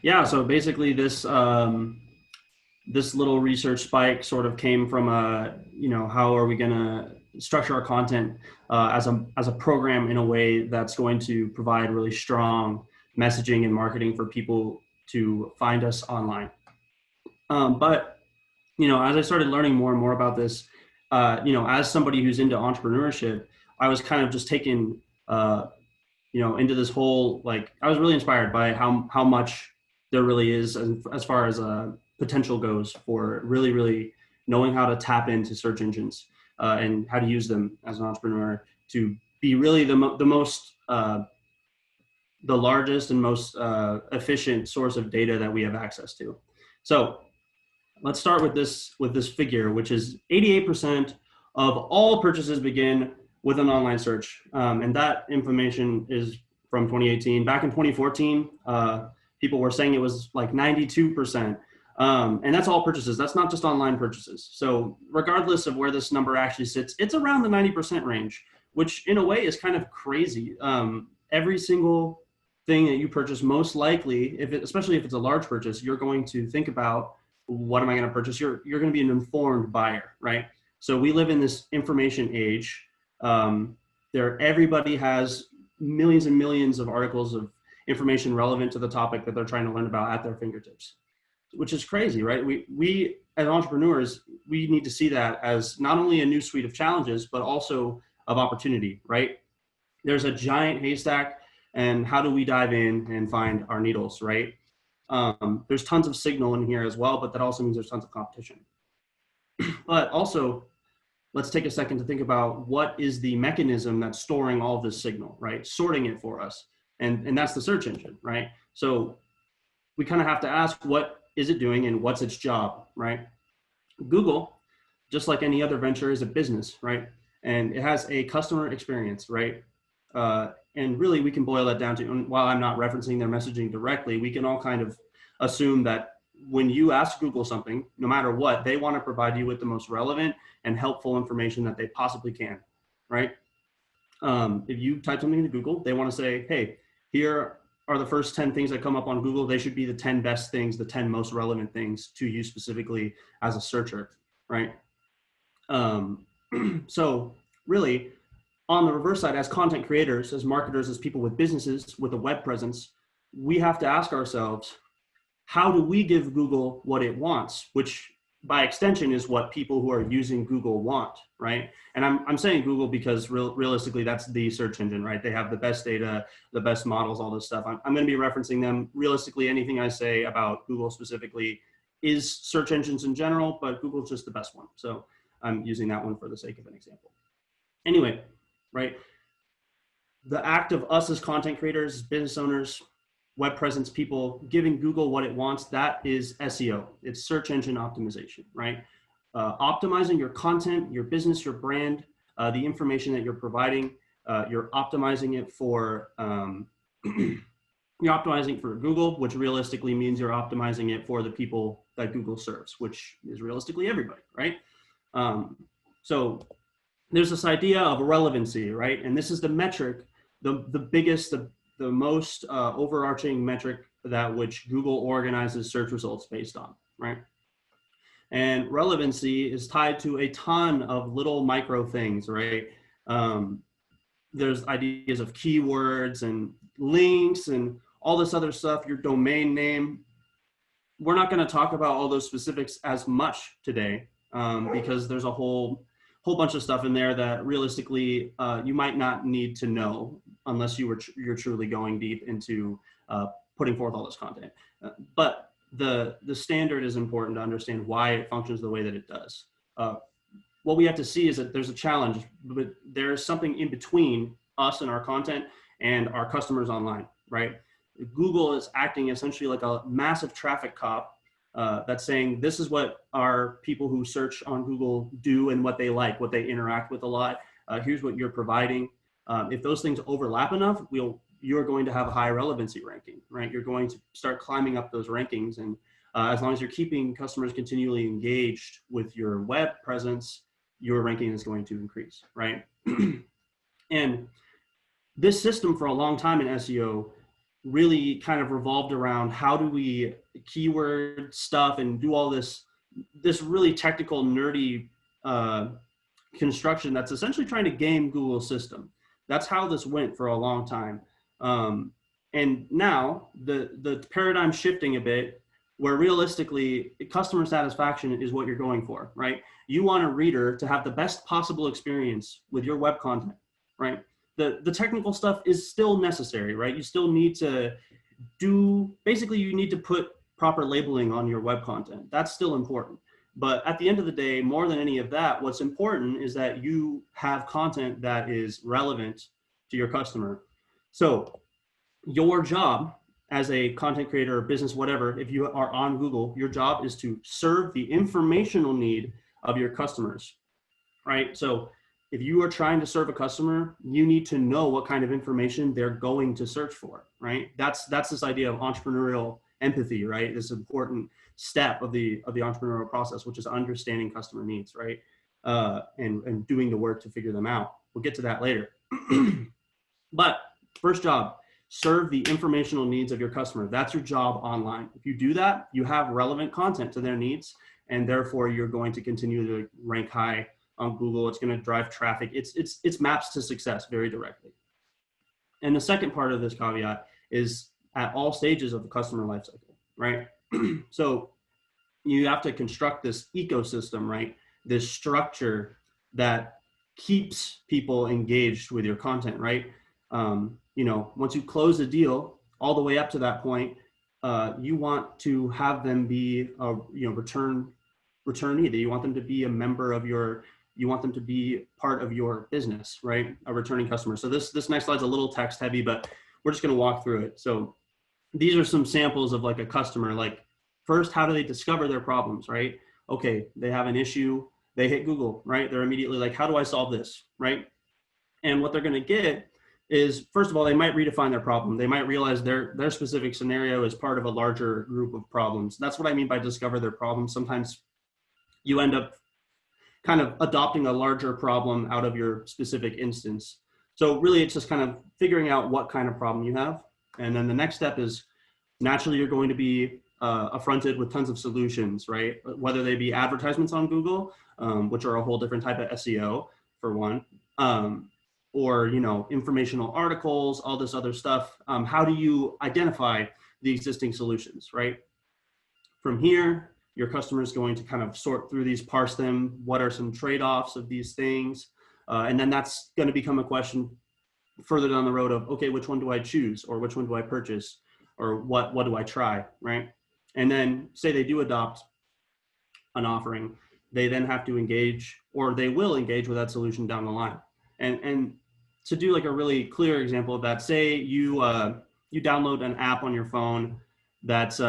Yeah, so basically this little research spike sort of came from how are we going to structure our content as a program in a way that's going to provide really strong messaging and marketing for people to find us online. But as I started learning more and more about this, as somebody who's into entrepreneurship, I was kind of just taken, into this whole, like, I was really inspired by how much there really is as far as potential goes for really, really knowing how to tap into search engines and how to use them as an entrepreneur to be really the largest and most efficient source of data that we have access to. So let's start with this figure, which is 88% of all purchases begin with an online search. And that information is from 2018. Back in 2014, people were saying it was like 92%. And that's all purchases. That's not just online purchases. So regardless of where this number actually sits, it's around the 90% range, which in a way is kind of crazy. Every single thing that you purchase, most likely, especially if it's a large purchase, you're going to think about, what am I going to purchase? You're going to be an informed buyer, right? So we live in this information age. Everybody has millions and millions of articles of information relevant to the topic that they're trying to learn about at their fingertips, which is crazy, right? We as entrepreneurs, we need to see that as not only a new suite of challenges, but also of opportunity, right? There's a giant haystack, and how do we dive in and find our needles, right? There's tons of signal in here as well, but that also means there's tons of competition. But also, let's take a second to think about what is the mechanism that's storing all of this signal, right? Sorting it for us. And that's the search engine, right? So we kind of have to ask, what is it doing and what's its job, right? Google, just like any other venture, is a business, right? And it has a customer experience, right? And really, we can boil that down to, while I'm not referencing their messaging directly, we can all kind of assume that when you ask Google something, no matter what, they want to provide you with the most relevant and helpful information that they possibly can, right? If you type something into Google, they want to say, hey, here are the first 10 things that come up on Google. They should be the 10 best things, the 10 most relevant things to you specifically as a searcher, right? So really, on the reverse side, as content creators, as marketers, as people with businesses, with a web presence, we have to ask ourselves, how do we give Google what it wants, which by extension is what people who are using Google want, right? And I'm saying Google because realistically, that's the search engine, right? They have the best data, the best models, all this stuff. I'm going to be referencing them. Realistically, anything I say about Google specifically is search engines in general, but Google's just the best one. So I'm using that one for the sake of an example. Anyway, right? The act of us as content creators, business owners, web presence people, giving Google what it wants, that is SEO. It's search engine optimization, right? Optimizing your content, your business, your brand, the information that you're providing, you're optimizing it for Google, which realistically means you're optimizing it for the people that Google serves, which is realistically everybody, right? So there's this idea of relevancy, right? And this is the metric, the biggest, the most overarching metric that which Google organizes search results based on, right? And relevancy is tied to a ton of little micro things, right? There's ideas of keywords and links and all this other stuff, your domain name. We're not going to talk about all those specifics as much today because there's a whole bunch of stuff in there that realistically you might not need to know unless you're truly going deep into putting forth all this content. But the standard is important to understand why it functions the way that it does. What we have to see is that there's a challenge, but there's something in between us and our content and our customers online, right? Google is acting essentially like a massive traffic cop that's saying, this is what our people who search on Google do and what they like, what they interact with a lot. Here's what you're providing. If those things overlap enough, you're going to have a high relevancy ranking, right? You're going to start climbing up those rankings. And as long as you're keeping customers continually engaged with your web presence, your ranking is going to increase, right? And this system for a long time in SEO really kind of revolved around how do we keyword stuff and do all this really technical, nerdy construction that's essentially trying to game Google's system. That's how this went for a long time. And now the paradigm shifting a bit, where realistically customer satisfaction is what you're going for, right? You want a reader to have the best possible experience with your web content, right? The technical stuff is still necessary, right? You still need to basically you need to put proper labeling on your web content. That's still important. But at the end of the day, more than any of that, what's important is that you have content that is relevant to your customer. So your job as a content creator or business, whatever, if you are on Google, your job is to serve the informational need of your customers, right? So if you are trying to serve a customer, you need to know what kind of information they're going to search for, right? That's this idea of entrepreneurial empathy, right? This important step of the entrepreneurial process, which is understanding customer needs, right? And doing the work to figure them out. We'll get to that later. But first job, serve the informational needs of your customer. That's your job online. If you do that, you have relevant content to their needs, and therefore you're going to continue to rank high on Google. It's going to drive traffic. It's maps to success very directly. And the second part of this caveat is at all stages of the customer lifecycle, right? So you have to construct this ecosystem, right? This structure that keeps people engaged with your content, right? You know, once you close a deal, all the way up to that point, you want to have them be a returnee. That you want them to be a member of you want them to be part of your business, right? A returning customer. So this next slide's a little text heavy, but we're just going to walk through it. So these are some samples of like a customer. Like first, how do they discover their problems, right? Okay, they have an issue. They hit Google, right? They're immediately like, how do I solve this, right? And what they're going to get is, first of all, they might redefine their problem. They might realize their specific scenario is part of a larger group of problems. That's what I mean by discover their problem. Sometimes you end up kind of adopting a larger problem out of your specific instance. So really it's just kind of figuring out what kind of problem you have. And then the next step is naturally you're going to be affronted with tons of solutions, right? Whether they be advertisements on Google, which are a whole different type of SEO for one, or, you know, informational articles, all this other stuff. How do you identify the existing solutions, right? From here, your customer is going to kind of sort through these, parse them. What are some trade-offs of these things? And then that's going to become a question further down the road of, okay, which one do I choose? Or which one do I purchase? Or what do I try, right? And then say they do adopt an offering, they then have to engage, or they will engage with that solution down the line. And to do like a really clear example of that, say you download an app on your phone that's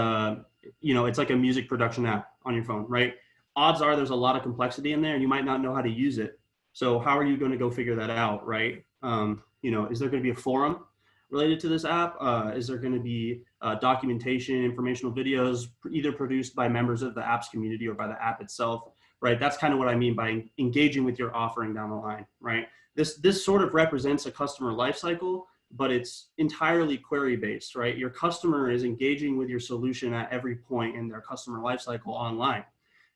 you know, it's like a music production app on your phone, right? Odds are there's a lot of complexity in there and you might not know how to use it. So how are you going to go figure that out, right? You know, is there going to be a forum related to this app? Is there going to be documentation, informational videos, either produced by members of the app's community or by the app itself, right? That's kind of what I mean by engaging with your offering down the line, right? This sort of represents a customer lifecycle, but it's entirely query-based, right? Your customer is engaging with your solution at every point in their customer lifecycle online.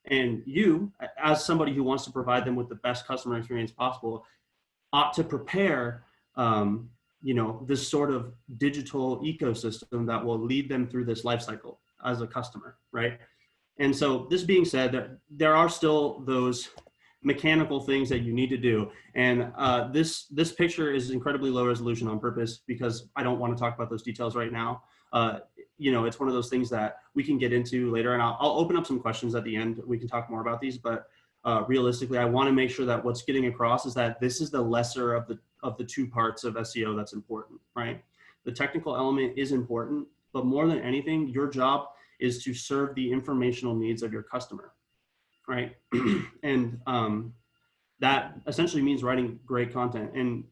And you, as somebody who wants to provide them with the best customer experience possible, ought to prepare, you know, this sort of digital ecosystem that will lead them through this lifecycle as a customer, right? And so this being said, there are still those mechanical things that you need to do. And this picture is incredibly low resolution on purpose because I don't want to talk about those details right now. You know, it's one of those things that we can get into later, and I'll open up some questions at the end. We can talk more about these, but realistically, I want to make sure that what's getting across is that this is the lesser of the two parts of SEO that's important, right? The technical element is important, but more than anything, your job is to serve the informational needs of your customer, right? And that essentially means writing great content. And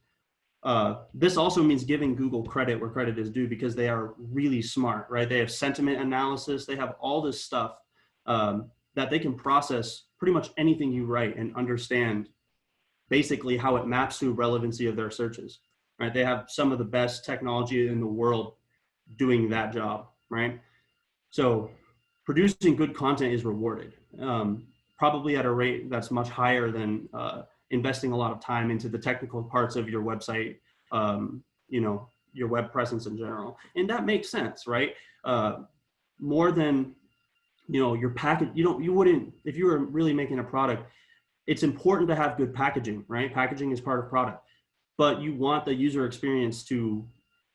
this also means giving Google credit where credit is due, because they are really smart, right? They have sentiment analysis. They have all this stuff that they can process pretty much anything you write and understand basically how it maps to relevancy of their searches, right? They have some of the best technology in the world doing that job, right? So producing good content is rewarded, probably at a rate that's much higher than investing a lot of time into the technical parts of your website, you know, your web presence in general. And that makes sense, right? More than, you know, your package, you wouldn't, if you were really making a product, it's important to have good packaging, right? Packaging is part of product, but you want the user experience to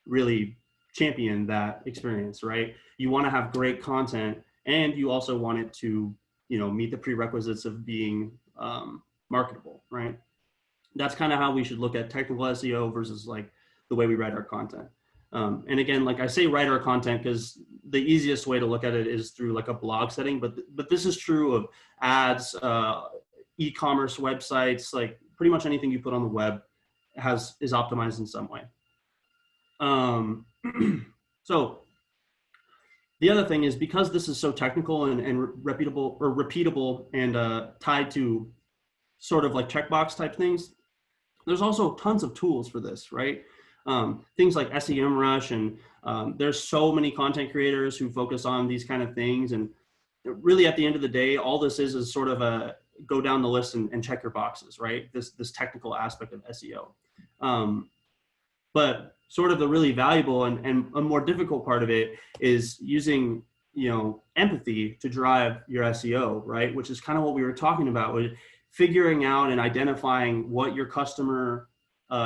really champion that experience, right? You want to have great content, and you also want it to, you know, meet the prerequisites of being marketable, right? That's kind of how we should look at technical SEO versus like the way we write our content. And again, like I say, write our content because the easiest way to look at it is through like a blog setting, but this is true of ads, e-commerce websites, like pretty much anything you put on the web is optimized in some way. So the other thing is, because this is so technical and reputable or repeatable and tied to sort of like checkbox type things, there's also tons of tools for this, right? Things like SEMrush, and there's so many content creators who focus on these kind of things. And really, at the end of the day, all this is sort of a go down the list and check your boxes, right? This technical aspect of SEO. But sort of the really valuable and a more difficult part of it is using, you know, empathy to drive your SEO, right? Which is kind of what we were talking about, with figuring out and identifying what your customer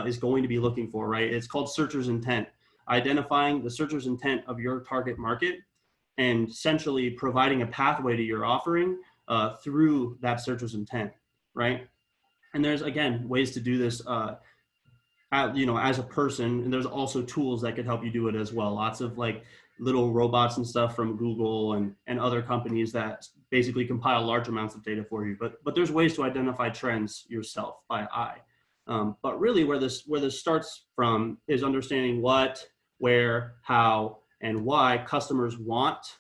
is going to be looking for, right? It's called searcher's intent. Identifying the searcher's intent of your target market and essentially providing a pathway to your offering through that searcher's intent, right? And there's, again, ways to do this, you know, as a person, and there's also tools that could help you do it as well. Lots of like little robots and stuff from Google and other companies that basically compile large amounts of data for you. But there's ways to identify trends yourself by eye. But really, where this starts from is understanding what, where, how, and why customers want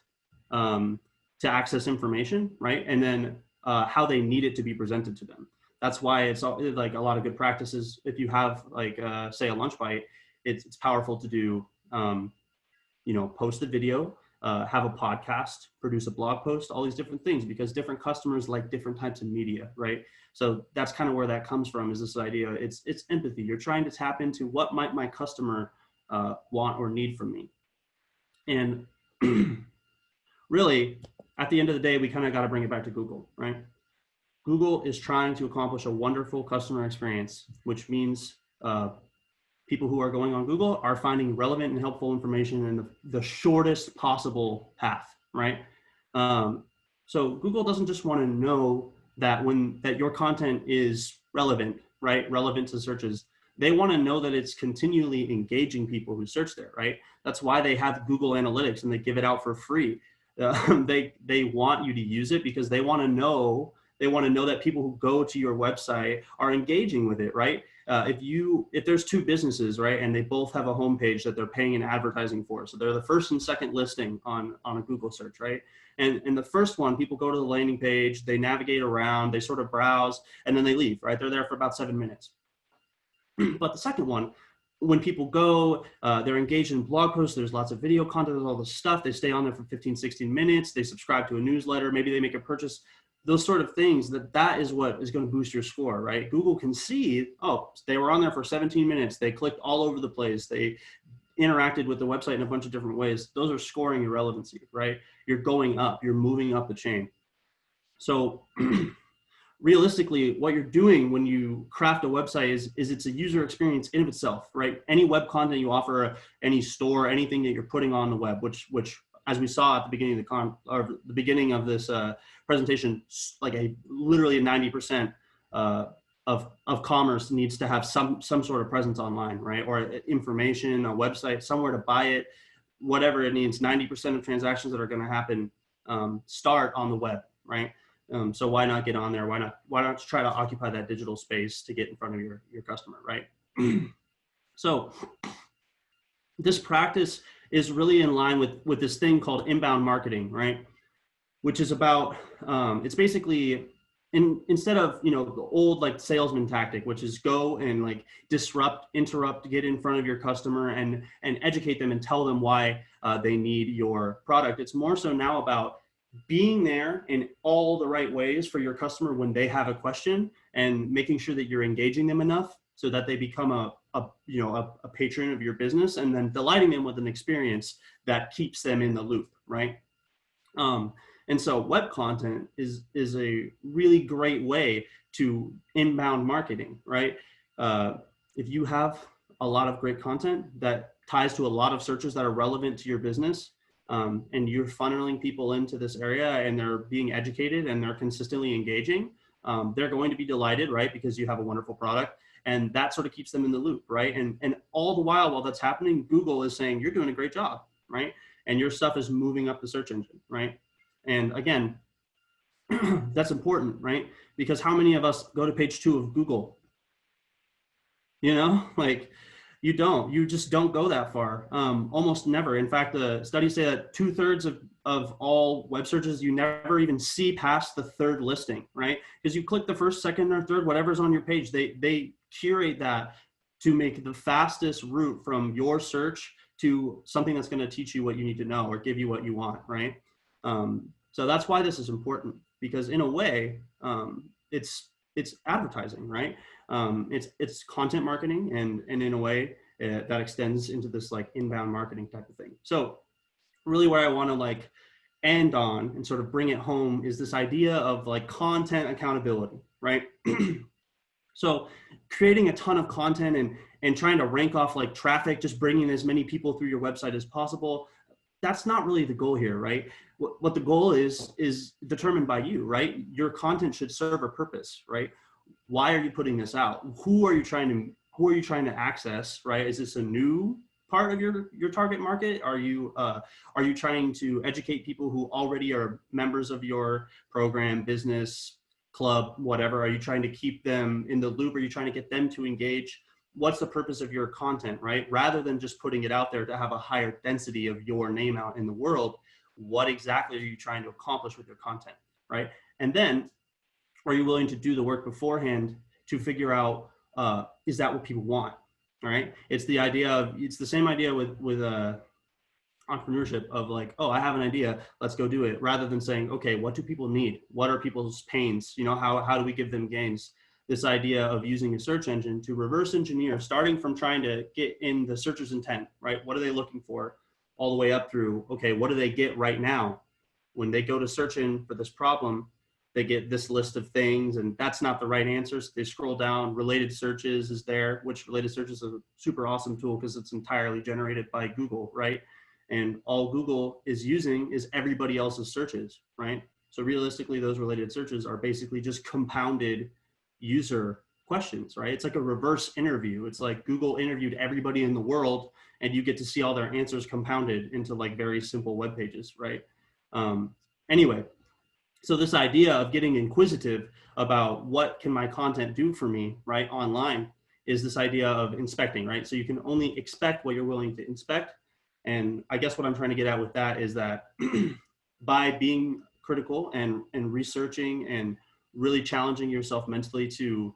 to access information, right? And then how they need it to be presented to them. That's why it's like a lot of good practices. If you have like, say, a lunch bite, it's powerful to do, you know, post a video, have a podcast, produce a blog post, all these different things, because different customers like different types of media, right? So that's kind of where that comes from, is this idea. It's empathy. You're trying to tap into what might my customer want or need from me. And really, at the end of the day, we kind of got to bring it back to Google, right? Google is trying to accomplish a wonderful customer experience, which means people who are going on Google are finding relevant and helpful information in the shortest possible path, right? So Google doesn't just want to know that that your content is relevant, right? Relevant to searches. They want to know that it's continually engaging people who search there, right? That's why they have Google Analytics and they give it out for free. They want you to use it because they want to know that people who go to your website are engaging with it, right? If there's two businesses, right, and they both have a homepage that they're paying an advertising for, so they're the first and second listing on a Google search, right? And the first one, people go to the landing page, they navigate around, they sort of browse, and then they leave, right? They're there for about 7 minutes. But the second one, when people go, they're engaged in blog posts, there's lots of video content, there's all this stuff, they stay on there for 15, 16 minutes, they subscribe to a newsletter, maybe they make a purchase, those sort of things, that is what is going to boost your score, right? Google can see, oh, they were on there for 17 minutes, they clicked all over the place, they interacted with the website in a bunch of different ways. Those are scoring your relevancy, right? You're going up, you're moving up the chain. So realistically, what you're doing when you craft a website is it's a user experience in of itself, right? Any web content you offer, any store, anything that you're putting on the web, which as we saw at the beginning of the beginning of this presentation, like literally 90% of commerce needs to have some sort of presence online, right? Or information, a website, somewhere to buy it, whatever it needs. 90% of transactions that are going to happen start on the web, right? So why not get on there? Why not try to occupy that digital space to get in front of your customer, right? So this practice is really in line with this thing called inbound marketing, right? Which is about, it's basically instead of, you know, the old like salesman tactic, which is go and like disrupt, interrupt, get in front of your customer and educate them and tell them why they need your product. It's more so now about being there in all the right ways for your customer when they have a question, and making sure that you're engaging them enough so that they become a patron of your business, and then delighting them with an experience that keeps them in the loop, right? And so web content is a really great way to inbound marketing, right? If you have a lot of great content that ties to a lot of searches that are relevant to your business, and you're funneling people into this area and they're being educated and they're consistently engaging, they're going to be delighted, right? Because you have a wonderful product, and that sort of keeps them in the loop, right? And all the while that's happening, Google is saying, you're doing a great job, right? And your stuff is moving up the search engine, right? And again, that's important, right? Because how many of us go to page 2 of Google? You know, like you just don't go that far. Almost never. In fact, the studies say that 2/3 of all web searches, you never even see past the 3rd listing, right? Because you click the 1st, 2nd, or 3rd, whatever's on your page, they curate that to make the fastest route from your search to something that's going to teach you what you need to know or give you what you want, right? So that's why this is important, because in a way, it's advertising, right? It's content marketing, and in a way that extends into this like inbound marketing type of thing. So really where I want to like end on and sort of bring it home is this idea of like content accountability, right? So creating a ton of content and trying to rank off like traffic, just bringing as many people through your website as possible, that's not really the goal here, right? What the goal is determined by you, right? Your content should serve a purpose, right? Why are you putting this out? Who are you trying to access, right? Is this a new part of your target market? Are you trying to educate people who already are members of your program, business, club, whatever? Are you trying to keep them in the loop? Are you trying to get them to engage? What's the purpose of your content, right? Rather than just putting it out there to have a higher density of your name out in the world, what exactly are you trying to accomplish with your content, right? And then, are you willing to do the work beforehand to figure out, is that what people want, right? It's the same idea with entrepreneurship of like, oh, I have an idea, let's go do it, rather than saying, okay, what do people need? What are people's pains? You know, how do we give them gains? This idea of using a search engine to reverse engineer, starting from trying to get in the searcher's intent, right? What are they looking for? All the way up through, okay, what do they get right now? When they go to search in for this problem, they get this list of things, and that's not the right answers. They scroll down, related searches is there, which related searches is a super awesome tool because it's entirely generated by Google, right? And all Google is using is everybody else's searches, right? So realistically, those related searches are basically just compounded user questions, right? It's like a reverse interview. It's like Google interviewed everybody in the world, and you get to see all their answers compounded into like very simple web pages, right? Anyway, so this idea of getting inquisitive about what can my content do for me, right, online, is this idea of inspecting, right? So you can only expect what you're willing to inspect. And I guess what I'm trying to get at with that is that by being critical and researching and really challenging yourself mentally to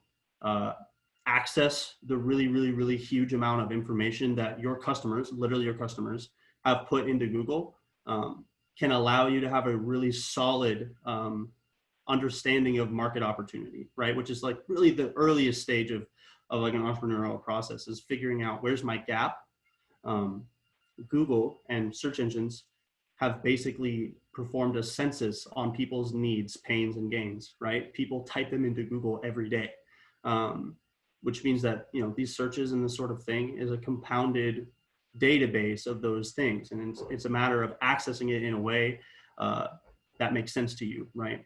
access the really, really, really huge amount of information that your customers, literally your customers, have put into Google, can allow you to have a really solid understanding of market opportunity, right? Which is like really the earliest stage of like an entrepreneurial process, is figuring out where's my gap. Google and search engines have basically performed a census on people's needs, pains, and gains, right? People type them into Google every day, which means that, you know, these searches and this sort of thing is a compounded database of those things. And it's a matter of accessing it in a way that makes sense to you, right?